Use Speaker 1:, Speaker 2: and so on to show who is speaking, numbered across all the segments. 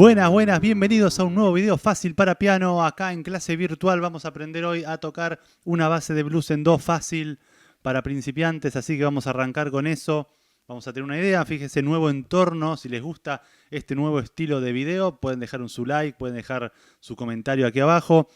Speaker 1: Buenas, buenas, bienvenidos a un nuevo video fácil para piano. Acá en clase virtual vamos a aprender hoy a tocar una base de blues en do fácil para principiantes, así que vamos a arrancar con eso. Vamos a tener una idea, fíjense, nuevo entorno. Si les gusta este nuevo estilo de video, pueden dejar su like, pueden dejar su comentario aquí abajo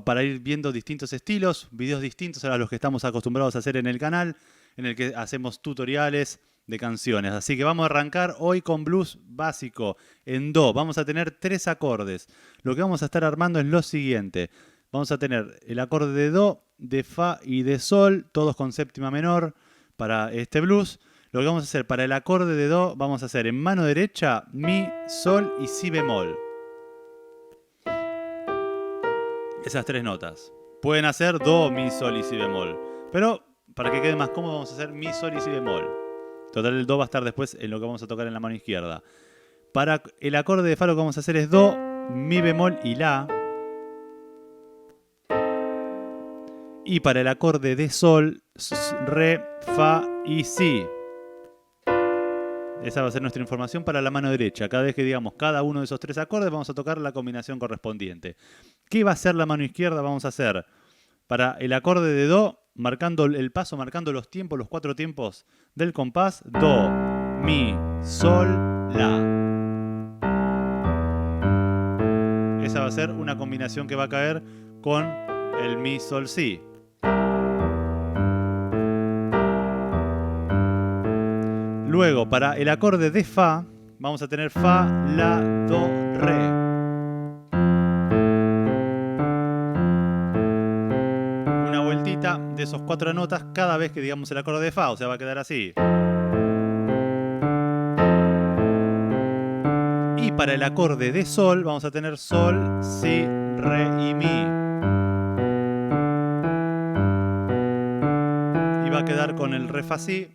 Speaker 1: para ir viendo distintos estilos, videos distintos a los que estamos acostumbrados a hacer en el canal, en el que hacemos tutoriales de canciones. Así que vamos a arrancar hoy con blues básico en do. Vamos a tener 3 acordes. Lo que vamos a estar armando es lo siguiente. Vamos a tener el acorde de do, de fa y de sol, todos con séptima menor para este blues. Lo que vamos a hacer para el acorde de do, vamos a hacer en mano derecha mi, sol y si bemol. Esas 3 notas. Pueden hacer do, mi, sol y si bemol. Pero para que quede más cómodo vamos a hacer mi, sol y si bemol. Total, el do va a estar después en lo que vamos a tocar en la mano izquierda. Para el acorde de fa lo que vamos a hacer es do, mi bemol y la. Y para el acorde de sol, re, fa y si. Esa va a ser nuestra información para la mano derecha. Cada vez que digamos cada uno de esos 3 acordes vamos a tocar la combinación correspondiente. ¿Qué va a hacer la mano izquierda? Vamos a hacer para el acorde de do, marcando el paso, marcando los tiempos, los 4 tiempos del compás. Do, mi, sol, la. Esa va a ser una combinación que va a caer con el mi, sol, si. Luego, para el acorde de fa, vamos a tener fa, la, do, re. Una vueltita de esos 4 notas cada vez que digamos el acorde de fa, o sea, va a quedar así. Y para el acorde de sol, vamos a tener sol, si, re y mi. Y va a quedar con el re, fa, si.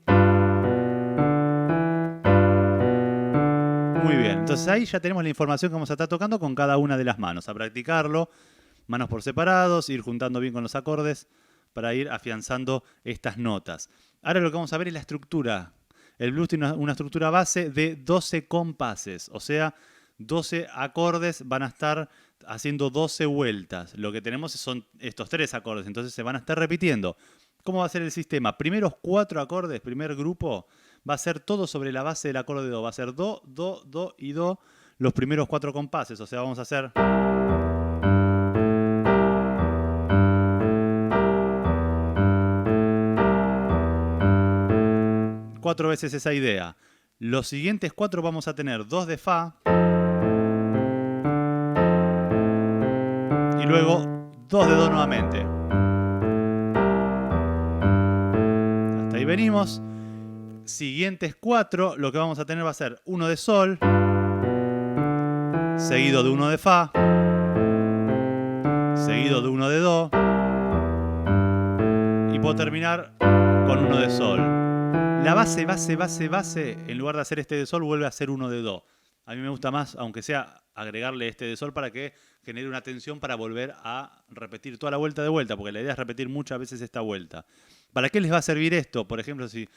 Speaker 1: Muy bien, entonces ahí ya tenemos la información que vamos a estar tocando con cada una de las manos. A practicarlo, manos por separados, ir juntando bien con los acordes para ir afianzando estas notas. Ahora lo que vamos a ver es la estructura. El blues tiene una estructura base de 12 compases, o sea, 12 acordes van a estar haciendo 12 vueltas. Lo que tenemos son estos 3 acordes, entonces se van a estar repitiendo. ¿Cómo va a ser el sistema? Primeros 4 acordes, primer grupo, va a ser todo sobre la base del acorde de do. Va a ser do, do, do y do los primeros 4 compases. O sea, vamos a hacer... 4 veces esa idea. Los siguientes 4 vamos a tener 2 de fa. Y luego 2 de do nuevamente. Hasta ahí venimos. Siguientes 4, lo que vamos a tener va a ser 1 de sol, seguido de 1 de fa, seguido de 1 de do, y puedo terminar con 1 de sol. La base, en lugar de hacer este de sol, vuelve a ser 1 de do. A mí me gusta más, aunque sea, agregarle este de sol para que genere una tensión para volver a repetir toda la vuelta de vuelta, porque la idea es repetir muchas veces esta vuelta. ¿Para qué les va a servir esto? Por ejemplo, si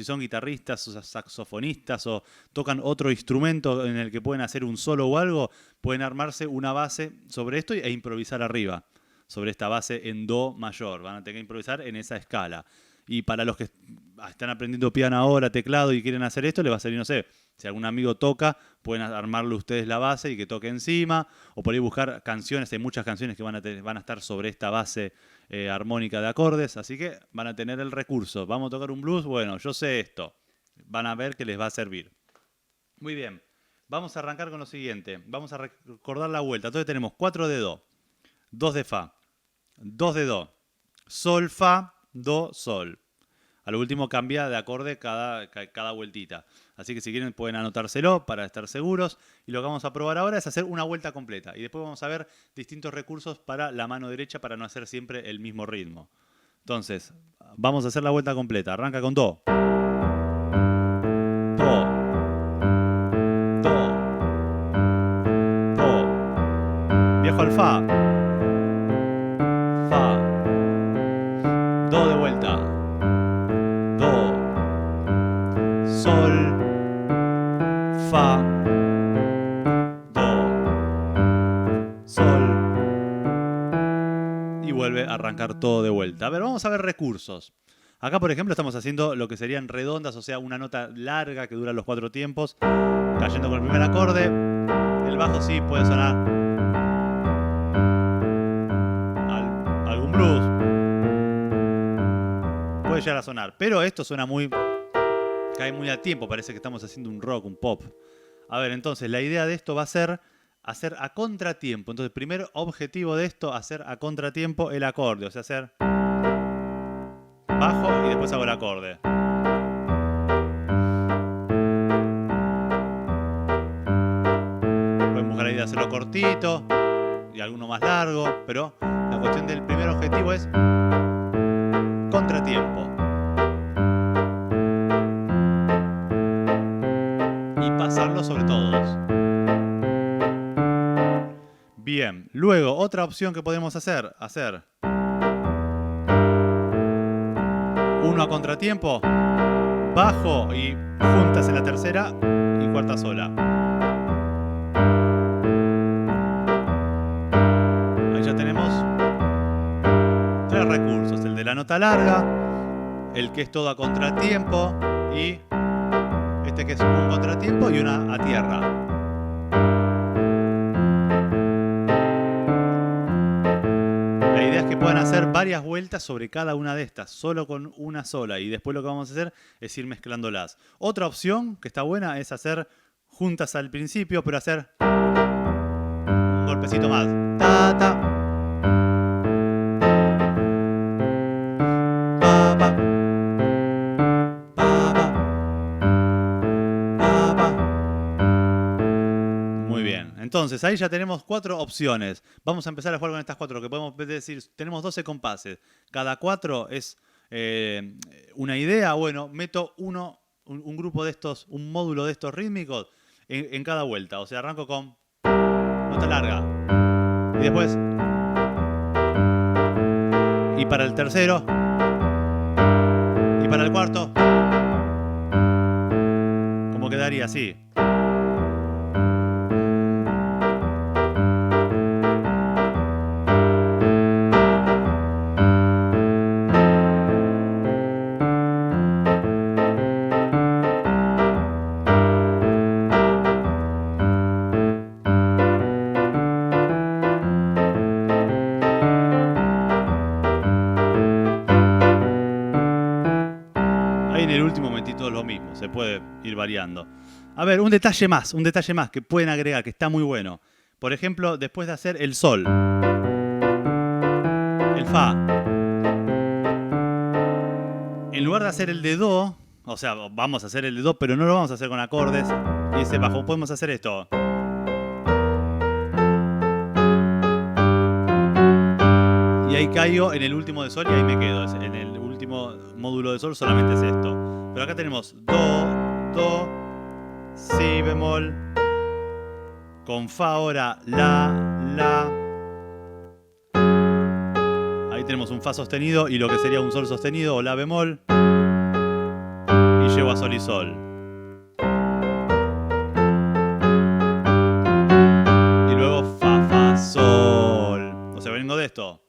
Speaker 1: son guitarristas o saxofonistas o tocan otro instrumento en el que pueden hacer un solo o algo, pueden armarse una base sobre esto e improvisar arriba, sobre esta base en do mayor. Van a tener que improvisar en esa escala. Y para los que están aprendiendo piano ahora, teclado y quieren hacer esto, les va a servir, no sé, si algún amigo toca, pueden armarle ustedes la base y que toque encima, o por ahí buscar canciones. Hay muchas canciones que van a estar sobre esta base armónica de acordes, así que van a tener el recurso. Vamos a tocar un blues, bueno, yo sé esto. Van a ver que les va a servir. Muy bien, vamos a arrancar con lo siguiente. Vamos a recordar la vuelta. Entonces tenemos 4 de do, 2 de fa, 2 de do, sol, fa, do, sol. A lo último cambia de acorde cada vueltita. Así que si quieren pueden anotárselo para estar seguros. Y lo que vamos a probar ahora es hacer una vuelta completa. Y después vamos a ver distintos recursos para la mano derecha para no hacer siempre el mismo ritmo. Entonces, vamos a hacer la vuelta completa. Arranca con do. Do. Do. Do. Viajo al fa. Fa. Do de vuelta. Do, sol, fa, sol. Y vuelve a arrancar todo de vuelta. A ver, vamos a ver recursos. Acá, por ejemplo, estamos haciendo lo que serían redondas, o sea, una nota larga que dura los 4 tiempos, cayendo con el primer acorde. El bajo sí puede sonar algún blues. Puede llegar a sonar, pero esto suena cae muy a tiempo, parece que estamos haciendo un rock, un pop. A ver, entonces, la idea de esto va a ser hacer a contratiempo. Entonces, el primer objetivo de esto, hacer a contratiempo el acorde, o sea, hacer bajo y después hago el acorde. Pueden buscar la idea de hacerlo cortito y alguno más largo, pero la cuestión del primer objetivo es contratiempo. Y pasarlo sobre todos. Bien, luego otra opción que podemos hacer uno a contratiempo, bajo y juntas en la tercera y cuarta sola. Ahí ya tenemos 3 recursos, el de la nota larga, el que es todo a contratiempo y este que es un contratiempo y una a tierra. La idea es que puedan hacer varias vueltas sobre cada una de estas, solo con una sola. Y después lo que vamos a hacer es ir mezclándolas. Otra opción que está buena es hacer juntas al principio, pero hacer un golpecito más. Ta, ta. Pa, pa. Pa, pa. Pa, pa. Muy bien. Entonces, ahí ya tenemos 4 opciones. Vamos a empezar a jugar con estas 4, que podemos decir, tenemos 12 compases. Cada 4 es una idea. Bueno, meto un grupo de estos, un módulo de estos rítmicos en cada vuelta. O sea, arranco con nota larga. Y después... Y para el tercero. Y para el cuarto. ¿Cómo quedaría así? En el último metí todo lo mismo, se puede ir variando. A ver, un detalle más que pueden agregar, que está muy bueno. Por ejemplo, después de hacer el sol, el fa, en lugar de hacer el de do, o sea, vamos a hacer el de do, pero no lo vamos a hacer con acordes, y ese bajo, podemos hacer esto. Y ahí caigo en el último de sol y ahí me quedo. En el último módulo de sol solamente es esto. Pero acá tenemos do, do, si bemol, con fa ahora, la. Ahí tenemos un fa sostenido y lo que sería un sol sostenido o la bemol. Y llego a sol y sol. Y luego fa, fa, sol. O sea, vengo de esto.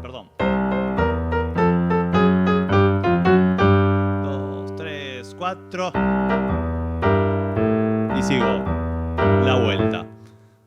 Speaker 1: Perdón. 2, 3, 4. Y sigo la vuelta.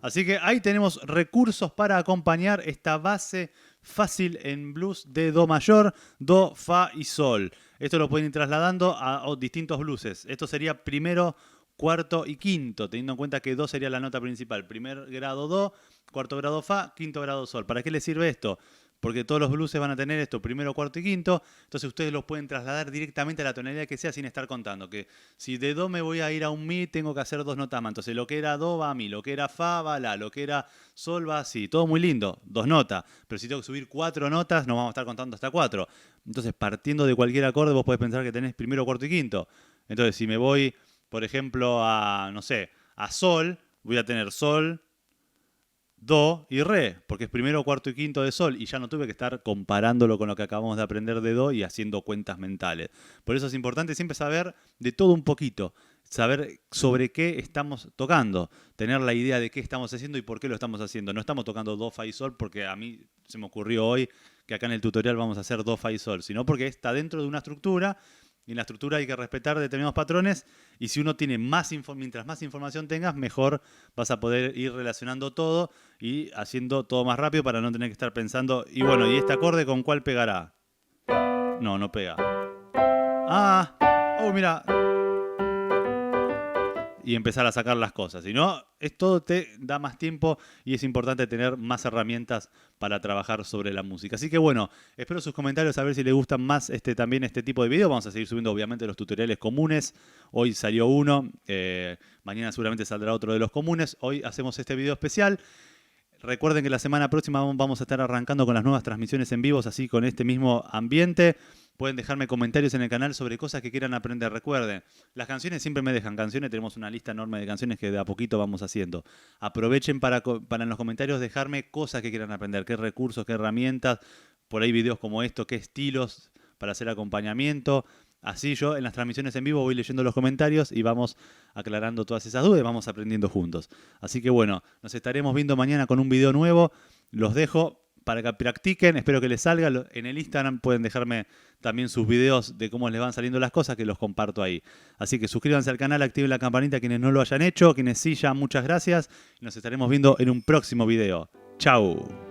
Speaker 1: Así que ahí tenemos recursos para acompañar esta base fácil en blues de do mayor, do, fa y sol. Esto lo pueden ir trasladando a distintos blueses. Esto sería primero, cuarto y quinto, teniendo en cuenta que do sería la nota principal. Primer grado do, cuarto grado fa, quinto grado sol. ¿Para qué les sirve esto? Porque todos los blueses van a tener esto, primero, cuarto y quinto. Entonces ustedes los pueden trasladar directamente a la tonalidad que sea sin estar contando. Que si de do me voy a ir a un mi, tengo que hacer 2 notas más. Entonces lo que era do va a mi, lo que era fa va a la, lo que era sol va a si. Todo muy lindo, 2 notas. Pero si tengo que subir 4 notas, no vamos a estar contando hasta 4. Entonces partiendo de cualquier acorde vos podés pensar que tenés primero, cuarto y quinto. Entonces si me voy, por ejemplo, a, no sé, a sol, voy a tener sol, do y re, porque es primero, cuarto y quinto de sol, y ya no tuve que estar comparándolo con lo que acabamos de aprender de do y haciendo cuentas mentales. Por eso es importante siempre saber de todo un poquito. saber sobre qué estamos tocando, tener la idea de qué estamos haciendo y por qué lo estamos haciendo. No estamos tocando do, fa y sol porque a mí se me ocurrió hoy que acá en el tutorial vamos a hacer do, fa y sol, sino porque está dentro de una estructura y en la estructura hay que respetar determinados patrones y si uno tiene mientras más información tengas, mejor vas a poder ir relacionando todo y haciendo todo más rápido para no tener que estar pensando, y bueno, ¿y este acorde con cuál pegará? No, no pega. Ah, oh, mira. Y empezar a sacar las cosas. Si no, todo te da más tiempo y es importante tener más herramientas para trabajar sobre la música. Así que bueno, espero sus comentarios a ver si les gustan más también este tipo de videos. Vamos a seguir subiendo obviamente los tutoriales comunes. Hoy salió uno, mañana seguramente saldrá otro de los comunes. Hoy hacemos este video especial. Recuerden que la semana próxima vamos a estar arrancando con las nuevas transmisiones en vivos, así con este mismo ambiente. Pueden dejarme comentarios en el canal sobre cosas que quieran aprender. Recuerden, las canciones siempre me dejan canciones. Tenemos una lista enorme de canciones que de a poquito vamos haciendo. Aprovechen para en los comentarios dejarme cosas que quieran aprender. Qué recursos, qué herramientas. Por ahí videos como esto, qué estilos para hacer acompañamiento. Así yo en las transmisiones en vivo voy leyendo los comentarios y vamos aclarando todas esas dudas y vamos aprendiendo juntos. Así que bueno, nos estaremos viendo mañana con un video nuevo. Los dejo para que practiquen, espero que les salga. En el Instagram pueden dejarme también sus videos de cómo les van saliendo las cosas, que los comparto ahí. Así que suscríbanse al canal, activen la campanita quienes no lo hayan hecho, quienes sí ya, muchas gracias. Y nos estaremos viendo en un próximo video. ¡Chao!